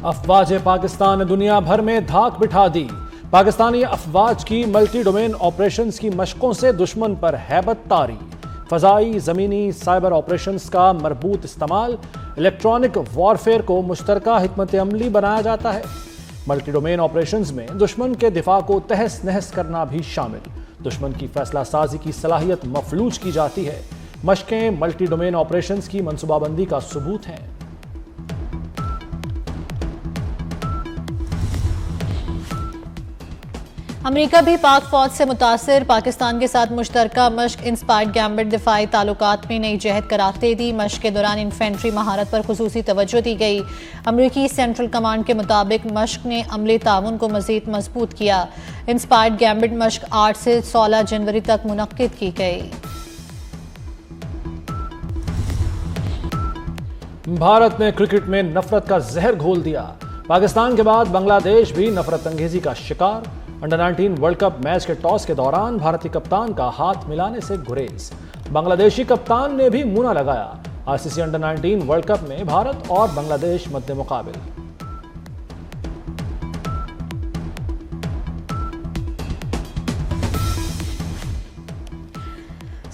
अफवाज पाकिस्तान ने दुनिया भर में धाक बिठा दी। पाकिस्तानी अफवाज की मल्टी डोमेन ऑपरेशंस की मशकों से दुश्मन पर हैबत तारी। फजाई, जमीनी, साइबर ऑपरेशंस का मरबूत इस्तेमाल, इलेक्ट्रॉनिक वॉरफेयर को मुश्तरका हिकमत अमली बनाया जाता है। मल्टी डोमेन ऑपरेशंस में दुश्मन के दिफा को तहस नहस करना भी शामिल। दुश्मन की फैसला साजी की सलाहियत मफलूज की जाती है। मशकें मल्टी डोमेन ऑपरेशंस की मनसूबाबंदी का सबूत हैं। अमेरिका भी पाक फौज से मुतासिर। पाकिस्तान के साथ मुश्तरका मश्क इंस्पायर्ड गैम्बिट दिफाई ताल्लुकात में नई जहद करार दे दी। मश्क के दौरान इन्फेंट्री महारत पर खुसूसी तवज्जो दी गई। अमरीकी सेंट्रल कमांड के मुताबिक मश्क ने अमली ताउन को मजीद मजबूत किया। इंस्पायर्ड गैम्बिट मश्क 8 से 16 जनवरी तक मुनक्किद की गई। भारत ने क्रिकेट में नफरत का जहर घोल दिया। पाकिस्तान के बाद बांग्लादेश भी नफरत अंगेजी का शिकार। अंडर 19 वर्ल्ड कप मैच के टॉस के दौरान भारतीय कप्तान का हाथ मिलाने से गुरेज। बांग्लादेशी कप्तान ने भी मुंह न लगाया। आईसीसी अंडर 19 वर्ल्ड कप में भारत और बांग्लादेश मद्दे मुकाबिल।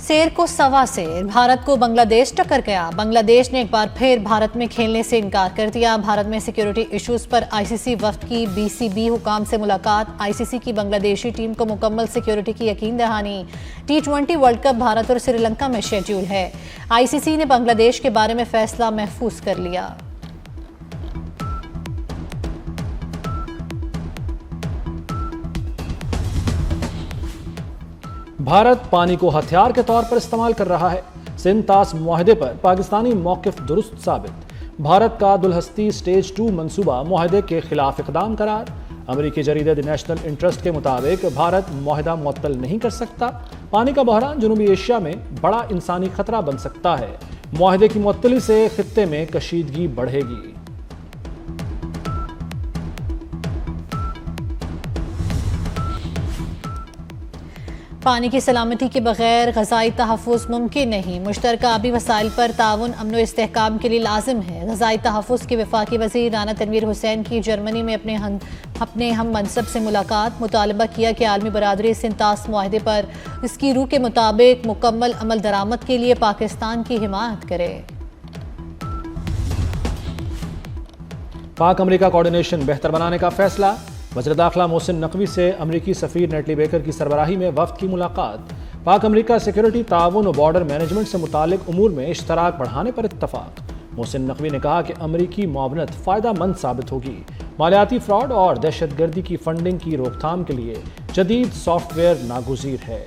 शेर को सवा शेर, भारत को बांग्लादेश टक्कर गया। बांग्लादेश ने एक बार फिर भारत में खेलने से इनकार कर दिया। भारत में सिक्योरिटी इश्यूज पर आईसीसी वफ्द की बीसीबी हुकाम से मुलाकात। आईसीसी की बांग्लादेशी टीम को मुकम्मल सिक्योरिटी की यकीन दहानी। T20 वर्ल्ड कप भारत और श्रीलंका में शेड्यूल है। आईसीसी ने बांग्लादेश के बारे में फैसला महफूज कर लिया। भारत पानी को हथियार के तौर पर इस्तेमाल कर रहा है। सिंध तास मुआहदे पर पाकिस्तानी मौकिफ दुरुस्त साबित। भारत का दुलहस्ती स्टेज 2 मंसूबा मुआहदे के खिलाफ इकदाम करार। अमेरिकी जरीदे द नेशनल इंटरेस्ट के मुताबिक भारत मुआहदा मुअत्तल नहीं कर सकता। पानी का बहरान जनूबी एशिया में बड़ा इंसानी खतरा बन सकता है। मुआहदे की मुअत्तली से खित्ते में कशीदगी बढ़ेगी। पानी की सलामती के बगैर ग़ज़ाई तहफ़्फ़ुज़ मुमकिन नहीं। मुश्तरका आबी वसाइल पर ताउन अमन व इस्तेहकाम के लिए लाजिम है। ग़ज़ाई तहफ़्फ़ुज़ के वफ़ाक़ी वज़ीर राना तनवीर हुसैन की जर्मनी में अपने हम मनसब से मुलाकात। मुतालबा किया कि आलमी बरादरी सिंध तास मुआहदे पर इसकी रूह के मुताबिक मुकम्मल अमल दरामद के लिए पाकिस्तान की हिमायत करे। पाक अमेरिका कोऑर्डिनेशन बेहतर बनाने का फैसला। वज़ीर दाखिला मोहसिन नकवी से अमरीकी सफ़ीर नेटली बेकर की सरबराही में वफ़द की मुलाकात। पाक अमेरिका सिक्योरिटी ताउन और बॉर्डर मैनेजमेंट से मुतालिक उमूर में इश्तराक बढ़ाने पर इत्तफाक। मोहसिन नकवी ने कहा कि अमरीकी मुआवनत फ़ायदा मंद साबित होगी। मालियाती फ्रॉड और दहशतगर्दी की फंडिंग की रोकथाम के लिए जदीद सॉफ्टवेयर नागुज़ीर है।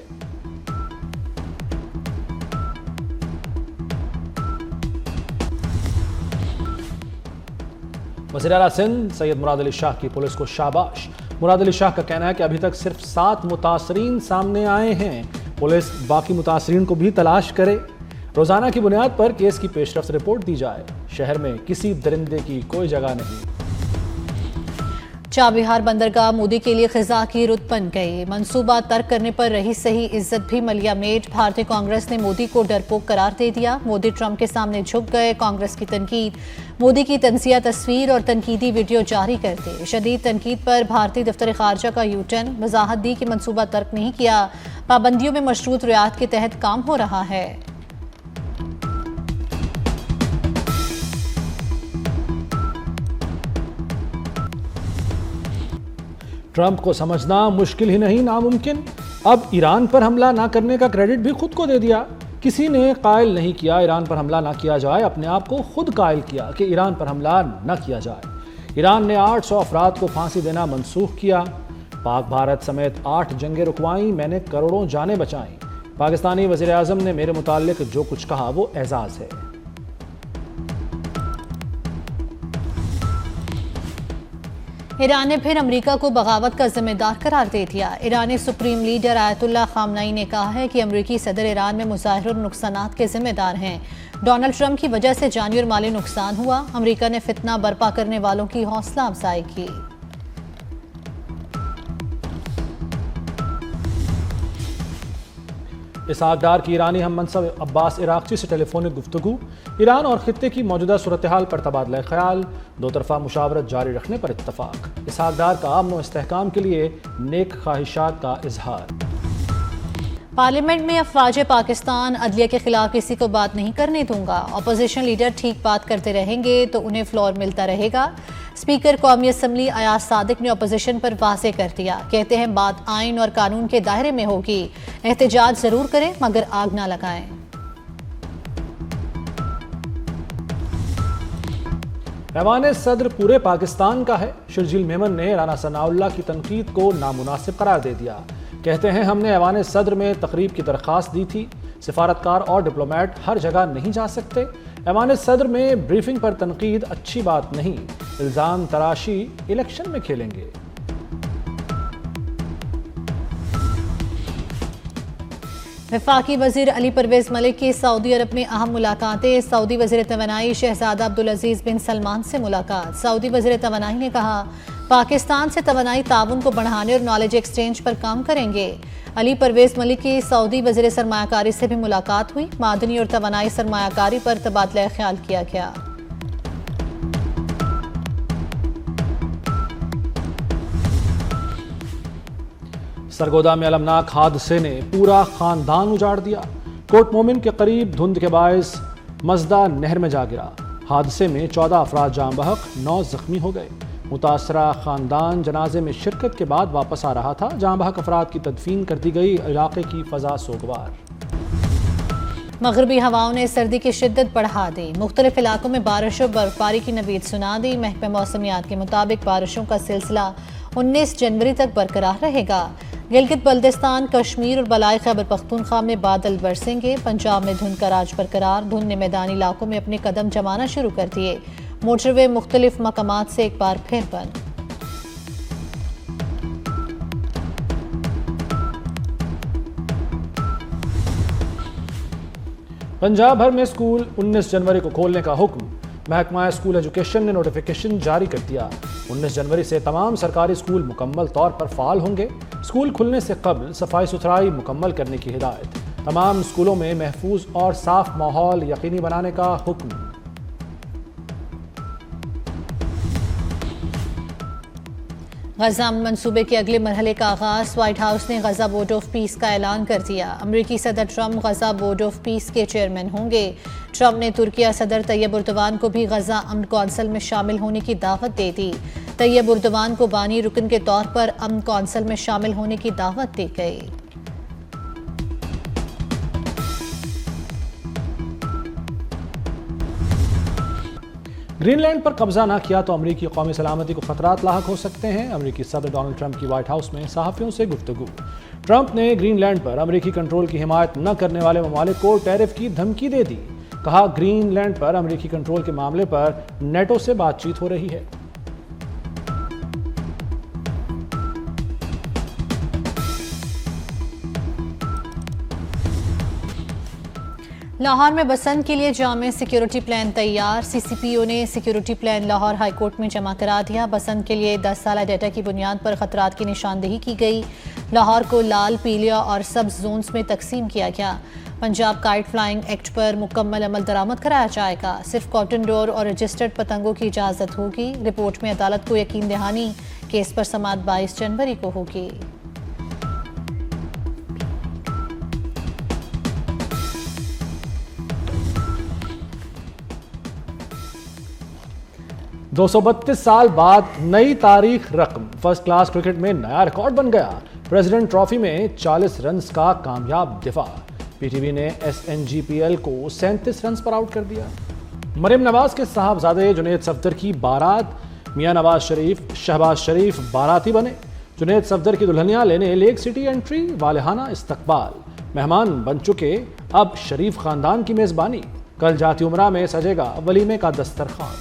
वज़ीर आला सिंध सैयद मुराद अली शाह की पुलिस को शाबाश। मुराद अली शाह का कहना है कि अभी तक सिर्फ 7 मुतासरीन सामने आए हैं। पुलिस बाकी मुतासरीन को भी तलाश करे। रोजाना की बुनियाद पर केस की पेशरफ्त रिपोर्ट दी जाए। शहर में किसी दरिंदे की कोई जगह नहीं। चाबिहार बंदरगाह मोदी के लिए खिजा की रुत बन गई। मंसूबा तर्क करने पर रही सही इज्जत भी मलिया मेट। भारतीय कांग्रेस ने मोदी को डरपोक करार दे दिया। मोदी ट्रंप के सामने झुक गए। कांग्रेस की तनकीद। मोदी की तंजिया तस्वीर और तनकीदी वीडियो जारी करते। शदीद तनकीद पर भारतीय दफ्तर खारजा का यूटर्न। वजाहत दी कि मंसूबा तर्क नहीं किया। पाबंदियों में मशरूत रियायत के तहत काम हो रहा है। ट्रंप को समझना मुश्किल ही नहीं नामुमकिन। अब ईरान पर हमला ना करने का क्रेडिट भी खुद को दे दिया। किसी ने कायल नहीं किया ईरान पर हमला ना किया जाए, अपने आप को खुद कायल किया कि ईरान पर हमला न किया जाए। ईरान ने 800 अफराद को फांसी देना मनसूख किया। पाक भारत समेत 8 जंगे रुकवाई, मैंने करोड़ों जानें बचाई। पाकिस्तानी वज़ीर आज़म ने मेरे मुताल्लिक जो कुछ कहा वो एजाज़ है। ईरान ने फिर अमेरिका को बगावत का जिम्मेदार करार दे दिया। ईरानी सुप्रीम लीडर आयतुल्लाह खामनाई ने कहा है कि अमेरिकी सदर ईरान में मुजाहिरों और नुकसानात के जिम्मेदार हैं। डोनाल्ड ट्रंप की वजह से जानी और माली नुकसान हुआ। अमेरिका ने फितना बर्पा करने वालों की हौसला अफजाई की। इसहाक डार की ईरानी हम मनसब अब्बास इराक़ची से टेलीफोनिक गुफ्तगू, ईरान और खित्ते की मौजूदा सूरत हाल पर तबादला ख्याल, दो तरफा मुशावरत जारी रखने पर इत्तफाक। इसहाक डार का अमन व इस्तेहकाम के लिए नेक ख्वाहिशात का इजहार। पार्लियामेंट में अफवाज पाकिस्तान अदलिया के खिलाफ किसी को बात नहीं करने दूंगा। अपोजिशन लीडर ठीक बात करते रहेंगे तो उन्हें फ्लोर मिलता रहेगा। स्पीकर कौमी असम्बली अयाज सादिक ने अपोजिशन पर वाज़े कर दिया। कहते हैं बात आइन और कानून के दायरे में होगी। एहतजाज जरूर करें मगर आग ना लगाएं। ऐवान सदर पूरे पाकिस्तान का है। शर्जील मेमन ने राना सनाउल्लाह की तनकीद को नामुनासिब करार दे दिया। कहते हैं हमने ऐवान सदर में तकरीब की दरख्वास्त दी थी। सिफारतकार और डिप्लोमेट हर जगह नहीं जा सकते। ऐवान सदर में ब्रीफिंग पर तनकीद अच्छी बात नहीं। इल्ज़ाम तराशी इलेक्शन में खेलेंगे। वफाकी वजीर अली परवेज मलिक की सऊदी अरब में अहम मुलाकातें। सऊदी वजीर तवानाई शहजादा अब्दुल अजीज बिन सलमान से मुलाकात। सऊदी वजीर तवानाई ने कहा पाकिस्तान से तवानाई ताउन को बढ़ाने और नॉलेज एक्सचेंज पर काम करेंगे। अली परवेज मलिक की सऊदी वजीर सरमायाकारी से भी मुलाकात हुई। मादनी और तवानाई सरमायाकारी पर तबादला ख्याल किया गया। सरगोदा में अलमनाक हादसे ने पूरा खानदान उजाड़ दिया। कोट मोमिन के करीब धुंध के बायस मजदा नहर में जा गिरा। हादसे में 14 अफराद जाम बहक, 9 जख्मी हो गए। मुतासरा खानदान जनाजे में शिरकत के बाद वापस आ रहा था। जाम बहक अफराद की तदफीन कर दी गई। इलाके की फजा सोगवार। मगरबी हवाओं ने सर्दी की शिद्दत बढ़ा दी। मुख्तलिफ इलाकों में बारिश और बर्फबारी की नवीद सुना दी। महकमा मौसमियात के मुताबिक बारिशों का सिलसिला 19 जनवरी तक बरकरार रहेगा। गिलगित बल्दिस्तान, कश्मीर और बलाई खैबर पख्तूनख्वा में बादल बरसेंगे। पंजाब में धुंध का राज बरकरार। धुंध ने मैदानी इलाकों में अपने कदम जमाना शुरू कर दिए। मोटरवे मुख्तलिफ मकामात से एक बार फिर बंद। पंजाब भर में स्कूल 19 जनवरी को खोलने का हुक्म। महकमा स्कूल एजुकेशन ने नोटिफिकेशन जारी कर दिया। 19 जनवरी से तमाम सरकारी स्कूल मुकम्मल तौर पर फाल होंगे। स्कूल खुलने से कबल सफाई सुथराई मुकम्मल करने की हिदायत। तमाम स्कूलों में महफूज और साफ माहौल यकीनी बनाने का हुक्म। गजा मंसूबे के अगले मरहले का आगाज। व्हाइट हाउस ने गजा बोर्ड ऑफ पीस का ऐलान कर दिया। अमरीकी सदर Trump Gaza board of peace के चेयरमैन होंगे। ट्रंप ने तुर्किया सदर तैयब उर्दवान को भी गजा अमन कौंसिल में शामिल होने की दावत दे दी। तैयब उर्दवान को बानी रुकन के तौर पर अमन कौंसिल में शामिल होने की दावत दी गई। ग्रीनलैंड पर कब्जा ना किया तो अमरीकी कौमी सलामती को खतरात लाहक हो सकते हैं। अमरीकी सदर डोनाल्ड ट्रंप की व्हाइट हाउस में सहाफ़ियों से गुफ्तगू। ट्रंप ने ग्रीनलैंड पर अमरीकी कंट्रोल की हिमायत न करने वाले ममालिक को टैरिफ की धमकी दे दी। कहा ग्रीनलैंड पर अमरीकी कंट्रोल के मामले पर नेटो से बातचीत हो रही है। लाहौर में बसंत के लिए जामे सिक्योरिटी प्लान तैयार। सीसीपीओ ने security plan Lahore high court में जमा करा दिया। बसंत के लिए 10 साला डेटा की बुनियाद पर खतरात की निशानदेही की गई। लाहौर को लाल, पीलिया और सब्ज जोन्स में तकसीम किया गया। पंजाब काइट फ्लाइंग एक्ट पर मुकम्मल अमल दरामद कराया जाएगा। सिर्फ कॉटन डोर और रजिस्टर्ड पतंगों की इजाज़त होगी। रिपोर्ट में अदालत को यकीन दहानी। केस पर समाअत 22 जनवरी को होगी। 232 साल बाद नई तारीख रकम। फर्स्ट क्लास क्रिकेट में नया रिकॉर्ड बन गया। प्रेसिडेंट ट्रॉफी में 40 रन का कामयाब दिफा। पीटीवी ने SNGPL को 37 रन पर आउट कर दिया। मरियम नवाज के साहबजादे जुनैद सफदर की बारात। मियां नवाज शरीफ, शहबाज शरीफ बाराती बने। जुनैद सफदर की दुल्हनिया लेने लेक सिटी एंट्री। वालेहाना इस्तकबाल। मेहमान बन चुके अब शरीफ खानदान की मेजबानी। कल जाती उमरा में सजेगा वलीमे का दस्तरखान।